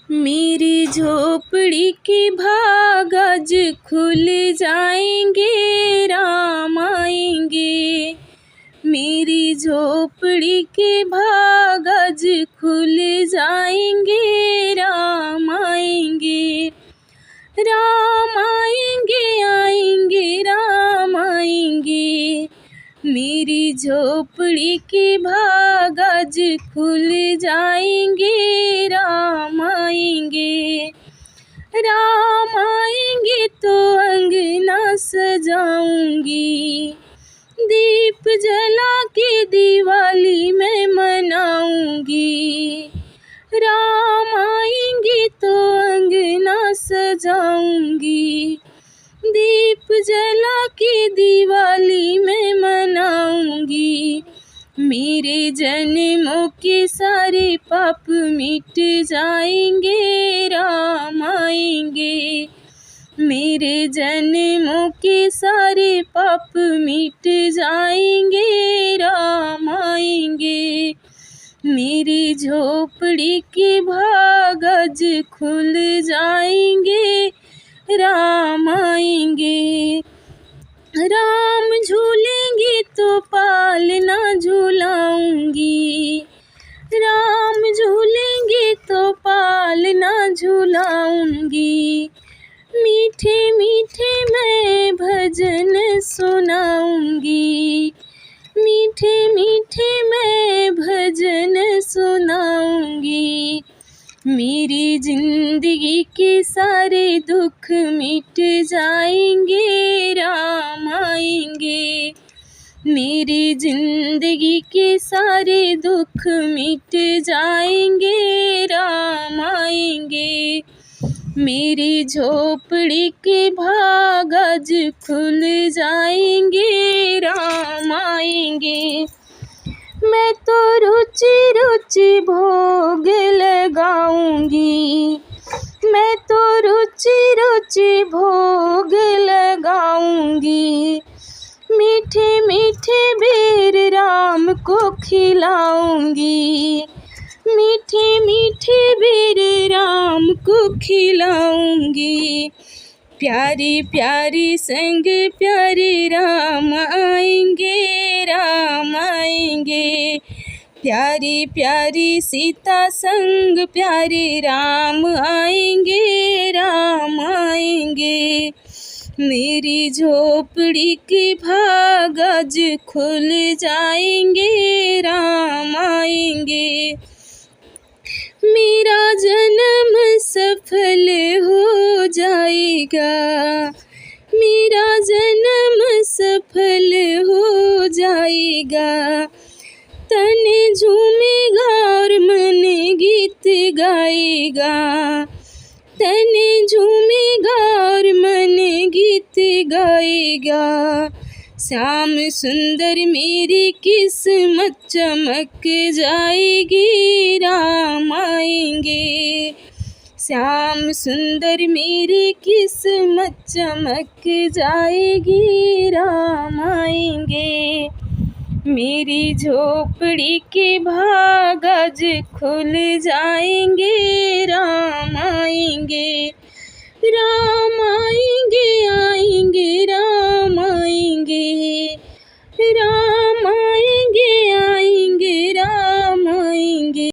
मेरी झोपड़ी के भाग आज खुल जाएंगे, राम आएंगे। मेरी झोपड़ी के भाग आज खुल जाएंगे, राम आएंगे। राम आएंगे, आएंगे, राम आएंगे। मेरी झोपड़ी के भाग आज खुल जाएंगे, राम आएंगे। राम आएंगे तो अंगना सजाऊंगी, दीप जला के दिवाली मैं मनाऊंगी। राम आएंगे तो अंगना सजाऊंगी, दीप जला के दिवाली मैं मनाऊंगी। मेरे जन्मों के सारे पाप मिट जाएंगे, राम आएंगे। मेरे जन्मों के सारे पाप मिट जाएंगे, राम आएंगे। मेरी झोपड़ी के भाग आज खुल जाएंगे, राम आएंगे। राम झूलेंगे तो पालना झूलाऊंगी, राम झूलेंगे तो पालना झूलाऊंगी। मीठे मीठे मैं भजन सुनाऊंगी, मीठे मीठे मैं भजन सुनाऊंगी। मेरी जिंदगी के सारे दुख मिट जाएंगे, राम आएंगे। मेरी जिंदगी के सारे दुख मिट जाएंगे, राम आएंगे। मेरी झोपड़ी के भाग आज खुल जाएंगे, राम आएंगे। मैं तो रुचि रुचि भोग लगाऊंगी, मैं तो रुचि रुचि भोग लगाऊंगी। मीठे मीठे बेर राम को खिलाऊंगी, मीठे मीठे बेर राम को खिलाऊंगी। प्यारी प्यारी संग प्यारे राम आएंगे, राम आएंगे। प्यारी प्यारी सीता संग प्यारे राम आएंगे, राम आएंगे। मेरी झोपड़ी के भाग आज खुल जाएंगे, राम आएंगे। मेरा जन्म सफल हो जाएगा, मेरा जन्म सफल हो जाएगा। तन झूमेगा और मन गीत गाएगा, तन झूमेगा और मन गीत गाएगा। श्याम सुंदर मेरी किस्मत चमक जाएगी, राम आएंगे। श्याम सुंदर मेरी किस्मत चमक जाएगी, राम आएंगे। मेरी झोपड़ी के भाग आज खुल जाएंगे, राम आएंगे। राम आएंगे, आएंगे, राम आएंगे। राम